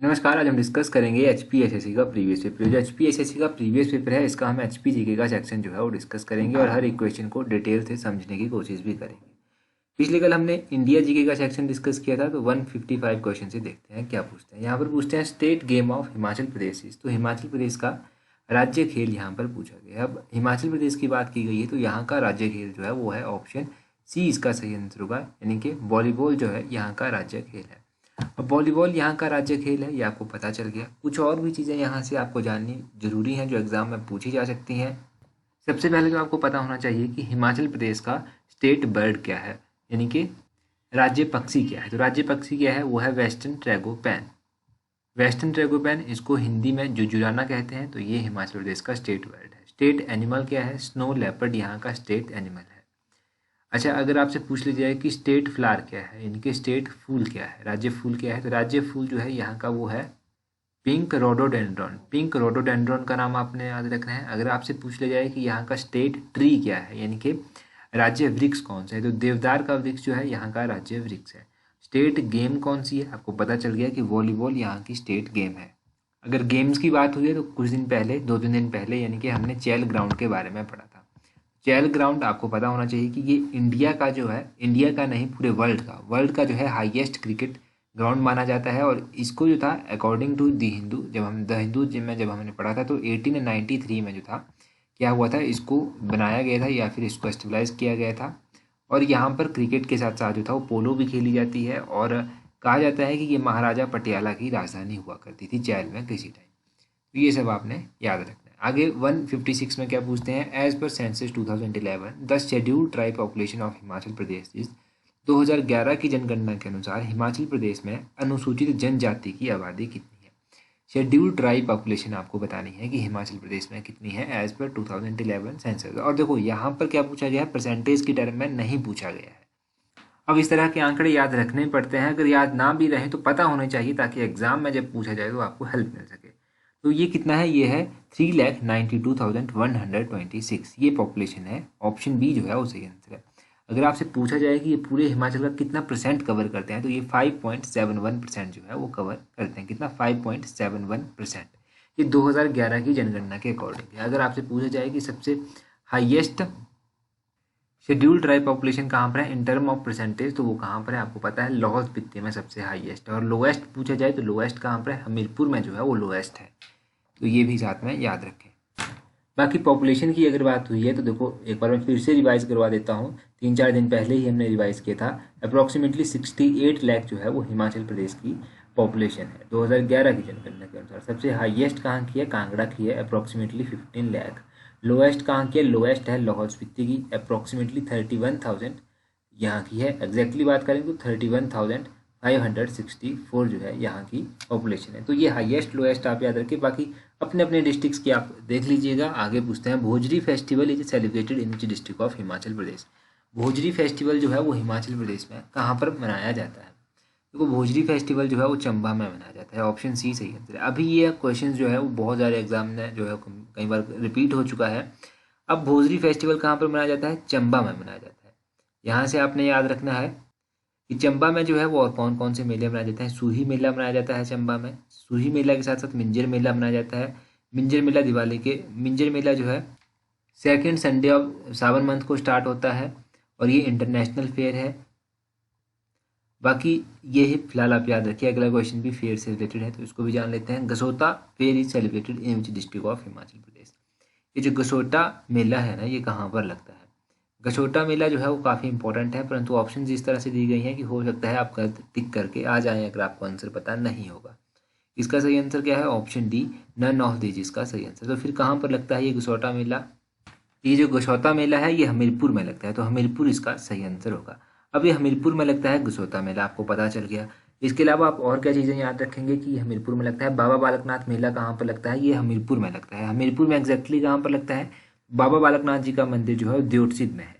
नमस्कार। आज हम डिस्कस करेंगे एचपीएसएससी का प्रीवियस पेपर। जो एचपीएसएससी का प्रीवियस पेपर है, इसका हम एचपीजीके का सेक्शन जो है वो डिस्कस करेंगे और हर एक क्वेश्चन को डिटेल से समझने की कोशिश भी करेंगे। पिछले कल हमने इंडिया जीके का सेक्शन डिस्कस किया था, तो 155 क्वेश्चन से देखते हैं क्या पूछते हैं। यहाँ पर पूछते हैं state game of Himachal Pradesh. तो हिमाचल प्रदेश का राज्य खेल यहाँ पर पूछा गया। अब हिमाचल प्रदेश की बात की गई है, तो यहाँ का राज्य खेल जो है वो है ऑप्शन सी, इसका सही आंसर होगा, यानी कि वॉलीबॉल जो है यहाँ का राज्य खेल है। अब वॉलीबॉल यहाँ का राज्य खेल है, ये आपको पता चल गया। कुछ और भी चीज़ें यहाँ से आपको जाननी जरूरी हैं जो एग्जाम में पूछी जा सकती हैं। सबसे पहले तो आपको पता होना चाहिए कि हिमाचल प्रदेश का स्टेट बर्ड क्या है, यानी कि राज्य पक्षी क्या है। तो राज्य पक्षी क्या है, वो है वेस्टर्न ट्रैगोपैन। वेस्टर्न ट्रैगोपैन, इसको हिंदी में जुजुराना कहते हैं। तो ये हिमाचल प्रदेश का स्टेट बर्ड है। स्टेट एनिमल क्या है, स्नो लेपर्ड यहाँ का स्टेट एनिमल है। अच्छा, अगर आपसे पूछ लिया जाए कि स्टेट फ्लावर क्या है, इनके स्टेट फूल क्या है, राज्य फूल क्या है, तो राज्य फूल जो है यहाँ का वो है पिंक रोडोडेंड्रॉन। पिंक रोडोडेंड्रॉन का नाम आपने याद रखना है। अगर आपसे पूछ लिया जाए कि यहाँ का स्टेट ट्री क्या है, यानी कि राज्य वृक्ष कौन सा है, तो देवदार का वृक्ष जो है यहाँ का राज्य वृक्ष है। स्टेट गेम कौन सी है, आपको पता चल गया कि वॉलीबॉल यहाँ की स्टेट गेम है। अगर गेम्स की बात हुई है तो कुछ दिन पहले, 2-3 दिन पहले, यानी कि हमने चैल ग्राउंड के बारे में पढ़ा था। चैल ग्राउंड आपको पता होना चाहिए कि ये इंडिया का जो है, इंडिया का नहीं पूरे वर्ल्ड का जो है हाईएस्ट क्रिकेट ग्राउंड माना जाता है। और इसको जो था according to the Hindu, the Hindu में जब हमने पढ़ा था, तो 1893 में जो था क्या हुआ था, इसको बनाया गया था या फिर इसको एस्टेब्लाइज किया गया था। और यहाँ पर क्रिकेट के साथ साथ जो था वो पोलो भी खेली जाती है। और कहा जाता है कि ये महाराजा पटियाला की राजधानी हुआ करती थी चैल में किसी टाइम। तो ये सब आपने याद रखना है। आगे 156 में क्या पूछते हैं, एज पर census 2011 the scheduled tribe population of Himachal Pradesh is. 2011 की जनगणना के अनुसार हिमाचल प्रदेश में अनुसूचित जनजाति की आबादी कितनी है। शेड्यूल्ड ट्राइब पॉपुलेशन आपको बतानी है कि हिमाचल प्रदेश में कितनी है एज पर 2011 सेंसस। और देखो यहाँ पर क्या पूछा गया है, परसेंटेज की टर्म में नहीं पूछा गया है। अब इस तरह के आंकड़े याद रखने पड़ते हैं। अगर याद ना भी रहे तो पता होने चाहिए, ताकि एग्जाम में जब पूछा जाए तो आपको हेल्प मिल सके। तो ये कितना है, ये है 3,92,126, ये पॉपुलेशन है। ऑप्शन बी जो है वो सही आंसर है। अगर आपसे पूछा जाए कि ये पूरे हिमाचल का कितना परसेंट कवर करते हैं, तो ये 5.71% जो है वो कवर करते हैं। कितना, 5.71%। ये 2011 की जनगणना के अकॉर्डिंग है। अगर आपसे पूछा जाए कि सबसे हाईएस्ट शेड्यूल्ड ट्राइब पॉपुलेशन कहाँ पर है इन टर्म ऑफ परसेंटेज, तो वो कहाँ पर है आपको पता है, लाहौल स्पीति में सबसे हाईएस्ट है। और लोएस्ट पूछा जाए तो लोएस्ट कहाँ पर है, हमीरपुर में जो है वो लोएस्ट है। तो ये भी साथ में याद रखें। बाकी पॉपुलेशन की अगर बात हुई है तो देखो, एक बार मैं फिर से रिवाइज करवा देता हूँ। 3-4 दिन पहले ही हमने रिवाइज किया था। अप्रॉक्सीमेटली 68 लाख जो है वो हिमाचल प्रदेश की पॉपुलेशन है 2011 की जनगणना के अनुसार। सबसे हाईएस्ट कहाँ की है, कांगड़ा की है, अप्रॉक्सीमेटली 15 लाख। लोएस्ट कहाँ की है, लोएस्ट है लाहौल स्पीति की, अप्रॉक्सीमेटली 31,000 यहाँ की है। एग्जैक्टली बात करें तो 31,564 जो है यहाँ की पॉपुलेशन है। तो ये हाईएस्ट लोएस्ट आप याद रखिए। बाकी अपने अपने डिस्ट्रिक्ट्स की आप देख लीजिएगा। आगे पूछते हैं, Bhojri festival is celebrated in which district of Himachal Pradesh. Bhojri festival जो है वो हिमाचल प्रदेश में कहाँ पर मनाया जाता है। देखो, भोजरी फेस्टिवल जो है वो चंबा में मनाया जाता है। ऑप्शन सी सही आंसर है। अभी ये क्वेश्चन जो है वो बहुत सारे एग्जाम में जो है कई बार रिपीट हो चुका है। अब भोजरी फेस्टिवल कहाँ पर मनाया जाता है, चंबा में मनाया जाता है। यहाँ से आपने याद रखना है कि चंबा में जो है वो और कौन कौन से मेले मनाए जाते हैं। सूही मेला मनाया जाता है चंबा में। सूही मेला के साथ साथ मिंजर मेला मनाया जाता है। मिंजर मेला दिवाली के, मिंजर मेला जो है सेकेंड संडे ऑफ सावन मंथ को स्टार्ट होता है और ये इंटरनेशनल फेयर है। बाकी ये ही फिलहाल आप याद रखिए। अगला क्वेश्चन भी फेयर से रिलेटेड है, तो इसको भी जान लेते हैं। Gasota fair is celebrated in which district of Himachal Pradesh. ये जो गसोटा मेला है ना, ये कहाँ पर लगता है। गसोटा मेला जो है वो काफ़ी इंपॉर्टेंट है, परंतु ऑप्शन इस तरह से दी गई हैं कि हो सकता है आप गलत टिक करके आ जाएं अगर आपको आंसर पता नहीं होगा। इसका सही आंसर क्या है, option D, none of these इसका सही आंसर। तो फिर कहाँ पर लगता है ये गसोटा मेला। ये जो गसोता मेला है ये हमीरपुर में लगता है, तो हमीरपुर इसका सही आंसर होगा। अब ये हमीरपुर में लगता है गसोता मेला, आपको पता चल गया। इसके अलावा आप और क्या चीज़ें याद रखेंगे कि हमीरपुर में लगता है। बाबा बालकनाथ मेला कहाँ पर लगता है, ये हमीरपुर में लगता है। हमीरपुर में एग्जैक्टली कहाँ पर लगता है, बाबा बालकनाथ जी का मंदिर जो है वो दियोटसिद्ध में है।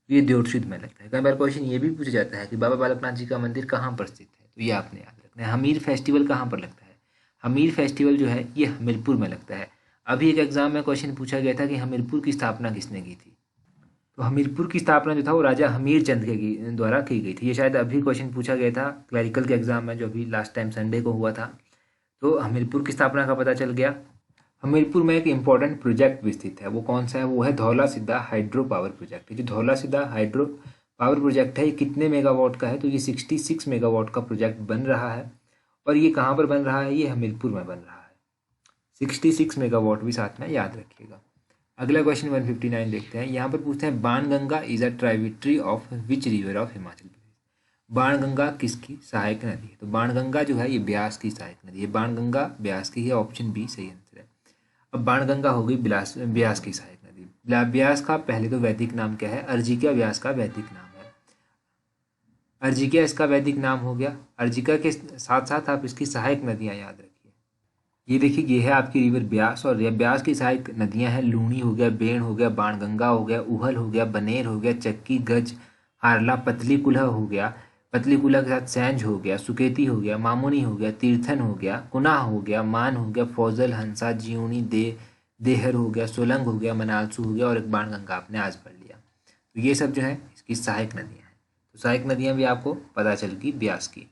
ये दियोटसिद्ध में लगता है। कई बार क्वेश्चन ये भी पूछा जाता है कि बाबा बालकनाथ जी का मंदिर कहाँ पर स्थित है, तो ये आपने याद रखना है। हमीर फेस्टिवल कहाँ पर लगता है, हमीर फेस्टिवल जो है ये हमीरपुर में लगता है। अभी एक एग्जाम में क्वेश्चन पूछा गया था कि हमीरपुर की स्थापना किसने की थी। तो हमीरपुर की स्थापना जो था वो राजा हमीर चंद के द्वारा की गई थी। ये शायद अभी क्वेश्चन पूछा गया था क्लरिकल के एग्जाम में, जो अभी लास्ट टाइम संडे को हुआ था। तो हमीरपुर की स्थापना का पता चल गया। हमीरपुर में एक इम्पॉर्टेंट प्रोजेक्ट भी स्थित है, वो कौन सा है? वो है धौला सिद्धा हाइड्रो पावर प्रोजेक्ट। जो धौला सिद्धा हाइड्रो पावर प्रोजेक्ट है ये कितने मेगावाट का है? तो ये 66 मेगावाट का प्रोजेक्ट बन रहा है। और ये कहाँ पर बन रहा है? ये हमीरपुर में बन रहा है। 66 मेगावाट भी साथ में याद रखिएगा। अगला क्वेश्चन 159 देखते हैं। यहाँ पर पूछते हैं Banganga is a tributary of which river of Himachal Pradesh. Banganga किसकी सहायक नदी है? तो बाणगंगा जो है ये ब्यास की सहायक नदी है। बाणगंगा ब्यास की है, ऑप्शन बी सही आंसर है। अब बाणगंगा हो गई ब्यास की सहायक नदी। ब्यास का पहले तो वैदिक नाम क्या है? अर्जिका ब्यास का वैदिक नाम है। अर्जिका इसका वैदिक नाम हो गया। अर्जिका के साथ साथ आप इसकी सहायक नदियां याद रखिए। ये देखिए, ये है आपकी रिवर ब्यास, और ये ब्यास की सहायक नदियां हैं लूणी हो गया, बेण हो गया, बाणगंगा हो गया, उहल हो गया, बनेर हो गया, चक्की, गज, हारला, पतली कुल्हा हो गया, पतली कुल्हा के साथ सैंज हो गया, सुकेती हो गया, मामुनी हो गया, तीर्थन हो गया, कुना हो गया, मान हो गया, फौजल, हंसा, जीवनी, देहर हो गया, सोलंग हो गया, मनालसू हो गया, और एक बाणगंगा आपने आज पढ़ लिया। तो ये सब जो है इसकी सहायक नदियां हैं। तो सहायक नदियां भी आपको पता चल गई ब्यास की।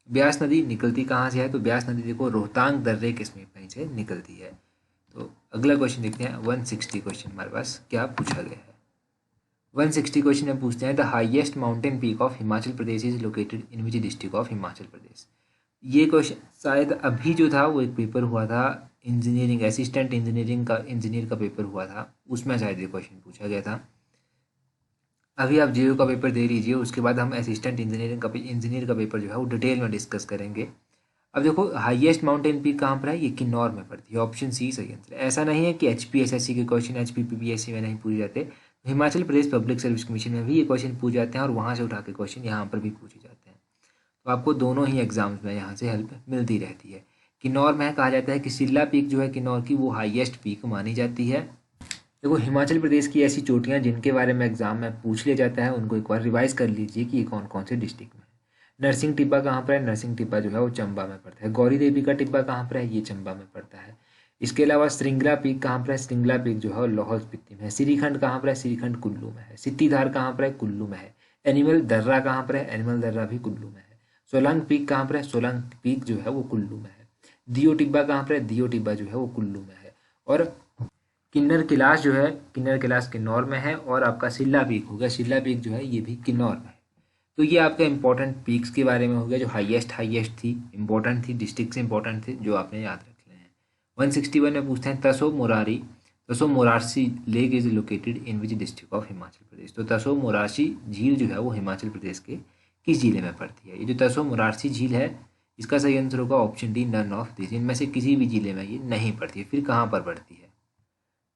ब्यास नदी निकलती कहाँ से है? तो ब्यास नदी देखो रोहतांग दर्रे के समीप कहीं से निकलती है। तो अगला क्वेश्चन देखते हैं 160 क्वेश्चन हमारे पास क्या पूछा गया है। 160 क्वेश्चन में पूछते हैं the highest mountain peak of Himachal Pradesh is located in which district of Himachal Pradesh. ये क्वेश्चन शायद अभी जो था वो एक पेपर हुआ था इंजीनियरिंग, असिस्टेंट इंजीनियर का पेपर हुआ था, उसमें शायद ये क्वेश्चन पूछा गया था। अभी आप जेयू का पेपर दे लीजिए, उसके बाद हम असिस्टेंट इंजीनियर का पेपर जो है वो डिटेल में डिस्कस करेंगे। अब देखो हाईएस्ट माउंटेन पीक कहाँ पर है? ये किन्नौर में पड़ती है, ऑप्शन सी सही आंसर। ऐसा नहीं है कि HPSSC के क्वेश्चन HPPPSC में नहीं पूछे जाते, Himachal Pradesh public service commission में भी ये क्वेश्चन पूछे जाते हैं, और वहाँ से उठा के क्वेश्चन यहाँ पर भी पूछे जाते हैं। तो आपको दोनों ही एग्जाम्स में यहाँ से हेल्प मिलती रहती है। किन्नौर में कहा जाता है कि सिल्ला पीक जो है किन्नौर की वो हाईएस्ट पीक मानी जाती है। देखो हिमाचल प्रदेश की ऐसी चोटियाँ जिनके बारे में एग्जाम में पूछ लिया जाता है उनको एक बार रिवाइज कर लीजिए कि ये कौन कौन से डिस्ट्रिक्ट में है। नरसिंह टिब्बा कहाँ पर है? नरसिंह टिब्बा जो है वो चंबा में पड़ता है। गौरी देवी का टिब्बा कहाँ पर है? ये चंबा में पड़ता है। इसके अलावा श्रृंगला पीक कहाँ पर है? श्रृंगला पीक जो है वो लाहौल स्पीति में है। श्रीखंड कहाँ पर है? श्रीखंड कुल्लू में है। सित्तीधार कहाँ पर है? कुल्लू में है। एनिमल दर्रा कहाँ पर है? एनिमल दर्रा भी कुल्लू में है। सोलंग पीक कहाँ पर है? सोलंग पीक जो है वो कुल्लू में है। दियो टिब्बा कहाँ पर है? दियो टिब्बा जो है वो कुल्लू में है। और किन्नर कैलाश जो है, किन्नर कैलाश किन्नौर में है। और आपका सिल्ला पीक हो गया, सिल्ला पीक जो है ये भी किन्नौर में है। तो ये आपका इंपॉर्टेंट पीक्स के बारे में हो गया जो हाईएस्ट थी, इंपॉर्टेंट थी, डिस्ट्रिक्ट से इंपॉर्टेंट थे, जो आपने याद रख लें हैं। 161 में पूछते हैं Tso Morarsi lake is located in which district of Himachal Pradesh. तो तसो मोरारसी झील जो है वो हिमाचल प्रदेश के किस जिले में पड़ती है? ये जो तसो मोरारसी झील है इसका सही आंसर होगा option D, none of this. इनमें से किसी भी जिले में ये नहीं पड़ती है। फिर कहाँ पर पड़ती है?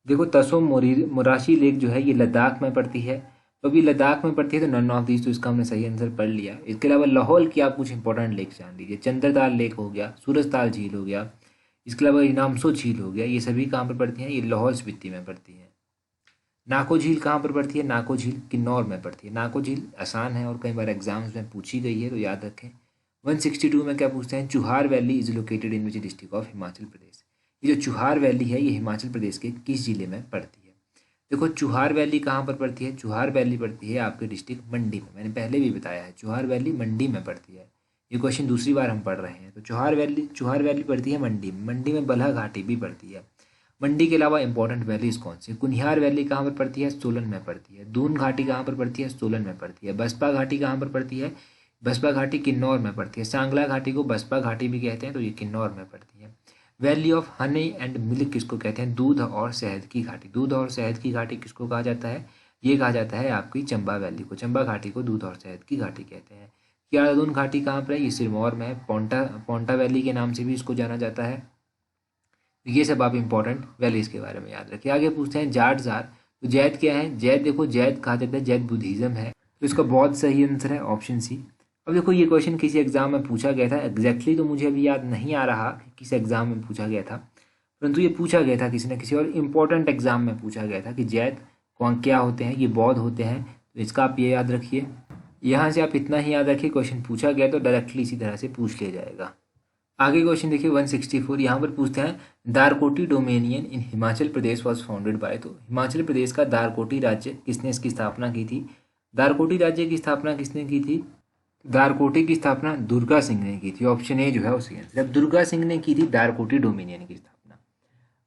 देखो तसो मोरारसी लेक जो है ये लद्दाख में पड़ती है। तो अभी लद्दाख में पड़ती है तो नन ऑफ दीज, तो इसका हमने सही आंसर पढ़ लिया। इसके अलावा लाहौल की आप कुछ इंपॉर्टेंट लेक जान लीजिए। चंद्रताल लेक हो गया, सूरजताल झील हो गया, इसके अलावा इनामसो झील हो गया, ये सभी कहाँ पर पड़ती हैं? ये लाहौल स्पीति में पड़ती हैं। नाको झील कहाँ पर पड़ती है? नाको झील किन्नौर में पड़ती है। नाको झील आसान है और कई बार एग्जाम्स में पूछी गई है, तो याद रखें। 162 में क्या पूछते हैं? Chuhar valley is located in which district of Himachal Pradesh. ये जो चुहार वैली है ये हिमाचल प्रदेश के किस जिले में पड़ती है? देखो चुहार वैली कहाँ पर पड़ती है? चुहार वैली पड़ती है आपके डिस्ट्रिक्ट मंडी में। मैंने पहले भी बताया है चुहार वैली मंडी में पड़ती है। ये क्वेश्चन दूसरी बार हम पढ़ रहे हैं। तो चुहार वैली पड़ती है मंडी में। मंडी में बल्हा घाटी भी पड़ती है। मंडी के अलावा इंपॉर्टेंट वैलीज कौन सी? कुनिहार वैली कहाँ पर पड़ती है? सोलन में पड़ती है। दून घाटी कहाँ पर पड़ती है? सोलन में पड़ती है। बसपा घाटी कहाँ पर पड़ती है? बसपा घाटी किन्नौर में पड़ती है। सांगला घाटी को बसपा घाटी भी कहते हैं, तो ये किन्नौर में पड़ती है। Valley of honey and milk किसको कहते हैं? दूध और शहद की घाटी। दूध और शहद की घाटी किसको कहा जाता है? ये कहा जाता है आपकी चंबा वैली को। चंबा घाटी को दूध और शहद की घाटी कहते हैं। क्यारादून घाटी कहाँ पर है? ये सिरमौर में है। पोंटा वैली के नाम से भी इसको जाना जाता है। तो ये सब आप इंपॉर्टेंट वैलीज के बारे में याद रखिए। आगे पूछते हैं जाट जार। तो जैद क्या है? जैद देखो जैद कहा जाता है, जैद बुद्धिज्म है, तो इसका बहुत सही आंसर है ऑप्शन सी। अब देखो ये क्वेश्चन किसी एग्जाम में पूछा गया था, एग्जैक्टली तो मुझे अभी याद नहीं आ रहा कि किस एग्जाम में पूछा गया था, परंतु ये पूछा गया था किसी न किसी और इम्पोर्टेंट एग्जाम में पूछा गया था कि जैद कौन क्या होते हैं? ये बौद्ध होते हैं। तो इसका आप ये याद रखिए। यहाँ से आप इतना ही याद रखिए, क्वेश्चन पूछा गया तो डायरेक्टली इसी तरह से पूछ लिया जाएगा। आगे क्वेश्चन देखिए 164। यहाँ पर पूछते हैं Darkoti dominion in Himachal Pradesh was founded by. तो हिमाचल प्रदेश का दारकोटी राज्य किसने इसकी स्थापना की थी? दारकोटी राज्य की स्थापना किसने की थी? दारकोटे की स्थापना दुर्गा सिंह ने की थी। ऑप्शन ए जो है वो सही आंसर। अब दुर्गा सिंह ने की थी दारकोटी डोमिनियन की स्थापना।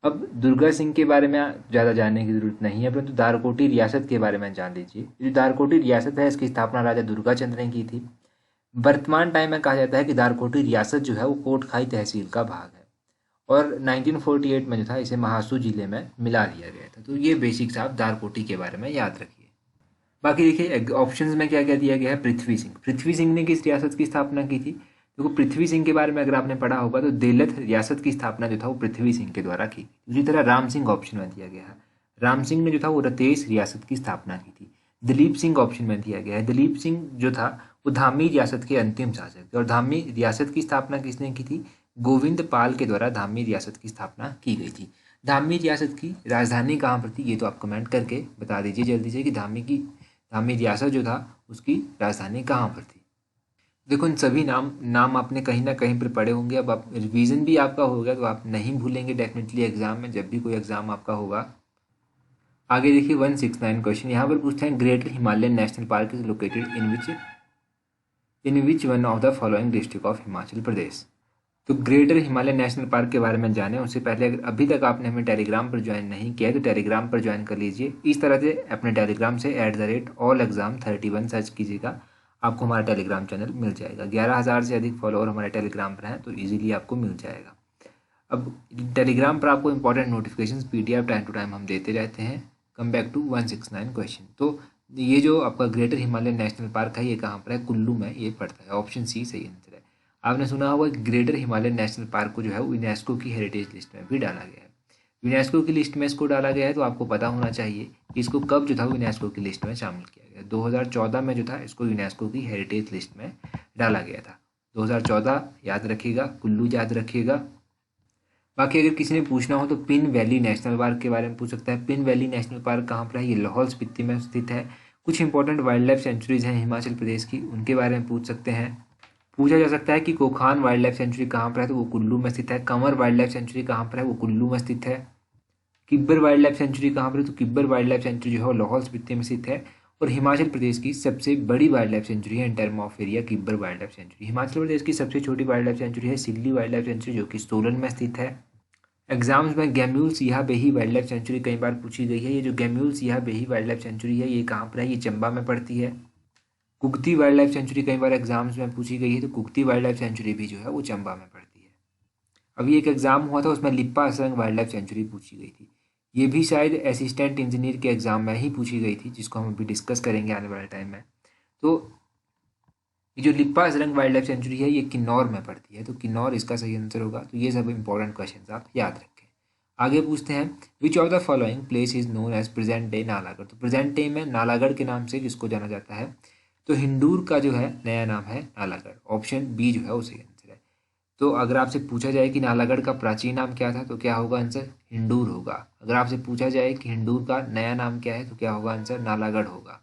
अब दुर्गा सिंह के बारे में ज़्यादा जानने की जरूरत नहीं है, परंतु दारकोटी रियासत के बारे में जान लीजिए। जो दारकोटी रियासत है इसकी स्थापना राजा दुर्गाचंद ने की थी। वर्तमान टाइम में कहा जाता है कि दारकोटी रियासत जो है वो कोटखाई तहसील का भाग है, और 1948 में जो था इसे महासू जिले में मिला दिया गया था। तो ये बेसिक्स आप दारकोटी के बारे में याद रखिए। बाकी देखिए ऑप्शंस में क्या क्या दिया गया है। पृथ्वी सिंह, पृथ्वी सिंह ने किस रियासत की स्थापना की थी? देखो पृथ्वी सिंह के बारे में अगर आपने पढ़ा होगा तो देलथ रियासत की स्थापना जो था वो पृथ्वी सिंह के द्वारा की। उसी तरह राम सिंह ऑप्शन में दिया गया है, राम सिंह ने जो था वो रतेश रियासत की स्थापना की थी। दिलीप सिंह ऑप्शन में दिया गया है, दिलीप सिंह जो था वो धामी रियासत के अंतिम शासक थे। और धामी रियासत की स्थापना किसने की थी? गोविंद पाल के द्वारा धामी रियासत की स्थापना की गई थी। धामी रियासत की राजधानी कहाँ पर थी ये तो आप कमेंट करके बता दीजिए जल्दी से कि धामी रियासत जो था उसकी राजधानी कहाँ पर थी। देखो इन सभी नाम आपने कहीं ना कहीं पर पढ़े होंगे। अब आप रिवीजन भी आपका हो गया तो आप नहीं भूलेंगे डेफिनेटली एग्जाम में, जब भी कोई एग्जाम आपका होगा। आगे देखिए 169 क्वेश्चन यहाँ पर पूछते हैं greater Himalayan national park is located in which one of the following district of Himachal Pradesh. तो ग्रेटर हिमालयन नेशनल पार्क के बारे में जाने उससे पहले अगर अभी तक आपने हमें टेलीग्राम पर ज्वाइन नहीं किया है तो टेलीग्राम पर ज्वाइन कर लीजिए। इस तरह से अपने टेलीग्राम से @allexam31 सर्च कीजिएगा, आपको हमारा टेलीग्राम चैनल मिल जाएगा। 11,000 से अधिक फॉलोअर हमारे टेलीग्राम पर हैं तो ईजिली आपको मिल जाएगा। अब टेलीग्राम पर आपको important notification PDF time to time हम देते रहते हैं। Come back to 169 question. तो ये जो आपका ग्रेटर हिमालयन नेशनल पार्क है ये कहाँ पर है? कुल्लू में ये पड़ता है। ऑप्शन सी सही आंसर है। आपने सुना होगा कि ग्रेटर हिमालयन नेशनल पार्क को जो है वो यूनेस्को की हेरिटेज लिस्ट में भी डाला गया है। यूनेस्को की लिस्ट में इसको डाला गया है तो आपको पता होना चाहिए कि इसको कब जो था वो यूनेस्को की लिस्ट में शामिल किया गया। 2014 में जो था इसको यूनेस्को की हेरिटेज लिस्ट में डाला गया था। 2014 याद रखिएगा, कुल्लू याद रखिएगा। बाकी अगर किसी ने पूछना हो तो पिन वैली नेशनल पार्क के बारे में पूछ सकता है। पिन वैली नेशनल पार्क कहाँ पर है? ये लाहौल स्पीति में स्थित है। कुछ इंपॉर्टेंट वाइल्ड लाइफ सेंचुरीज हैं हिमाचल प्रदेश की, उनके बारे में पूछ सकते हैं। पूछा जा सकता है कि कोखान वाइल्ड लाइफ सेंचुरी कहाँ पर है? तो वो कुल्लू में स्थित है। कंवर वाइल्ड लाइफ सेंचुरी कहाँ पर है? वो कुल्लू में स्थित है। किब्बर वाइल्ड लाइफ सेंचुरी कहाँ पर है? तो किब्बर वाइल्ड लाइफ सेंचुरी जो है लाहौल स्पीति में स्थित है। और हिमाचल प्रदेश की सबसे बड़ी वाइल्ड लाइफ सेंचुरी है in term of area Kibber wildlife sanctuary. Himachal Pradesh की सबसे छोटी वाइल्ड लाइफ सेंचुरी है सिल्ली वाइल्ड लाइफ सेंचुरी जो कि सोलन में स्थित है। एग्जाम्स में गैम्यूल सियाह बेही वाइल्ड लाइफ सेंचुरी कई बार पूछी गई है। ये जो गैम्यूल सियाह बेही वाइल्ड लाइफ सेंचुरी है ये कहाँ पर है? ये चंबा में पड़ती है। कुगती वाइल्ड लाइफ सेंचुरी कई बार एग्जाम्स में पूछी गई है, तो कुगती वाइल्ड लाइफ सेंचुरी भी जो है वो चंबा में पड़ती है। अभी एक एग्जाम हुआ था उसमें लिप्पा असरंग वाइल्ड लाइफ सेंचुरी पूछी गई थी। ये भी शायद असिस्टेंट इंजीनियर के एग्जाम में ही पूछी गई थी, जिसको हम अभी डिस्कस करेंगे आने वाले टाइम में। तो ये जो लिप्पा असरंग वाइल्ड लाइफ सेंचुरी है ये किन्नौर में पड़ती है, तो किन्नौर इसका सही आंसर होगा। तो ये सब इंपॉर्टेंट क्वेश्चन आप याद रखें। आगे पूछते हैं which of the following place is known as present day Nalagarh. तो प्रेजेंट डे में नालागढ़ के नाम से जिसको जाना जाता है, तो हिंडूर का जो है नया नाम है नालागढ़। ऑप्शन बी जो है वो सही आंसर है। तो अगर आपसे पूछा जाए कि नालागढ़ का प्राचीन नाम क्या था तो क्या होगा आंसर? हिंडूर होगा। अगर आपसे पूछा जाए कि हिंडूर का नया नाम क्या है तो क्या होगा आंसर? नालागढ़ होगा।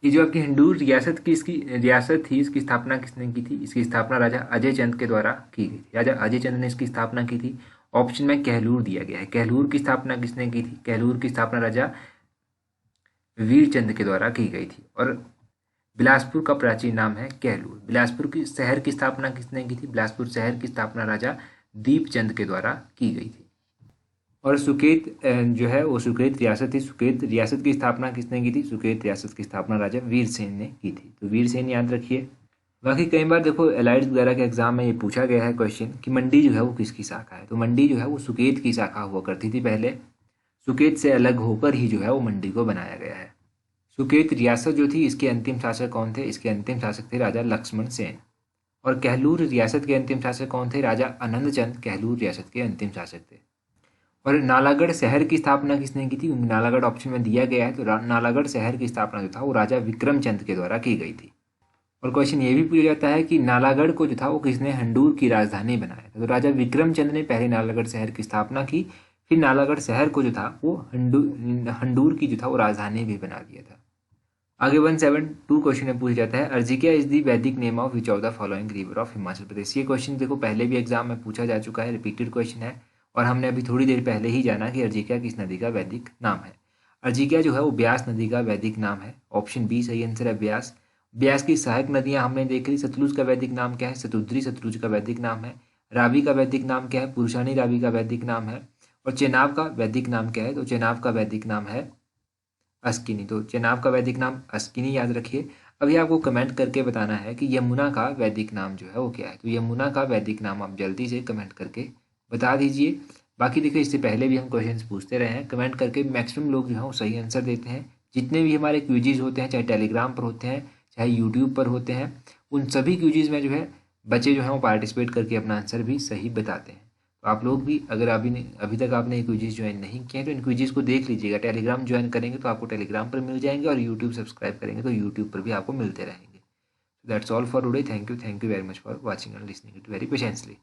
ये जो आपकी हिंडूर रियासत की इसकी रियासत थी इसकी स्थापना किसने की थी? इसकी स्थापना राजा अजय चंद के द्वारा की गई थी। राजा अजय चंद ने इसकी स्थापना की थी। ऑप्शन में कहलूर दिया गया है। कहलूर की स्थापना किसने की थी? कहलूर की स्थापना राजा वीरचंद के द्वारा की गई थी। और बिलासपुर का प्राचीन नाम है कहलूर। बिलासपुर की शहर की स्थापना किसने की थी? बिलासपुर शहर की स्थापना राजा दीपचंद के द्वारा की गई थी। और सुकेत जो है वो सुकेत रियासत थी। सुकेत रियासत की स्थापना किसने की थी? सुकेत रियासत की स्थापना राजा वीरसेन ने की थी। तो वीरसेन याद रखिए। बाकी कई बार देखो एलाइड्स वगैरह के एग्जाम में ये पूछा गया है क्वेश्चन कि मंडी जो है वो किसकी शाखा है। तो मंडी जो है वो सुकेत की शाखा हुआ करती थी पहले। सुकेत से अलग होकर ही जो है वो मंडी को बनाया गया है। सुकेत रियासत जो थी इसके अंतिम शासक कौन थे? इसके अंतिम शासक थे राजा लक्ष्मण सेन। और कहलूर रियासत के अंतिम शासक कौन थे? राजा आनंद चंद कहलूर रियासत के अंतिम शासक थे। और नालागढ़ शहर की स्थापना किसने की थी? नालागढ़ ऑप्शन में दिया गया है तो नालागढ़ शहर की स्थापना जो था वो राजा विक्रम चंद के द्वारा की गई थी। और क्वेश्चन ये भी पूछा जाता है कि नालागढ़ को जो था वो किसने हंडूर की राजधानी बनाया था? तो राजा विक्रम चंद ने पहले नालागढ़ शहर की स्थापना की, फिर नालागढ़ शहर को जो था वो हंडूर की जो था वो राजधानी भी बना दिया था। आगे 172 क्वेश्चन में पूछा जाता है अर्जिका is the Vedic name of which of the following river of Himachal Pradesh. ये क्वेश्चन देखो पहले भी एग्जाम में पूछा जा चुका है, रिपीटेड क्वेश्चन है। और हमने अभी थोड़ी देर पहले ही जाना कि अर्जिका किस नदी का वैदिक नाम है। अर्जिका जो है वो ब्यास नदी का वैदिक नाम है। ऑप्शन बी सही आंसर है ब्यास। ब्यास की सहायक नदियां हमने देख ली। सतलुज का वैदिक नाम क्या है? सतुद्री सतलुज का वैदिक नाम है। रावी का वैदिक नाम क्या है? पुरुषानी रावी का वैदिक नाम है। और चेनाब का वैदिक नाम क्या है? तो चेनाब का वैदिक नाम है अस्किनी। तो चेनाब का वैदिक नाम अस्किनी याद रखिए। अभी आपको कमेंट करके बताना है कि यमुना का वैदिक नाम जो है वो क्या है। तो यमुना का वैदिक नाम आप जल्दी से कमेंट करके बता दीजिए। बाकी देखिए, इससे पहले भी हम क्वेश्चंस पूछते रहे हैं, कमेंट करके मैक्सिमम लोग जो है वो सही आंसर देते हैं। जितने भी हमारे क्विजीज होते हैं, चाहे टेलीग्राम पर होते हैं चाहे यूट्यूब पर होते हैं, उन सभी क्विजीज में जो है बच्चे जो हैं वो पार्टिसिपेट करके अपना आंसर भी सही बताते हैं। तो आप लोग भी अगर अभी तक आपने ये क्विजीज ज्वाइन नहीं किए हैं तो इन क्विजीज को देख लीजिएगा। टेलीग्राम ज्वाइन करेंगे तो आपको टेलीग्राम पर मिल जाएंगे, और यूट्यूब सब्सक्राइब करेंगे तो यूट्यूब पर भी आपको मिलते रहेंगे। That's all for today. Thank you very much for watching and listening it very patiently.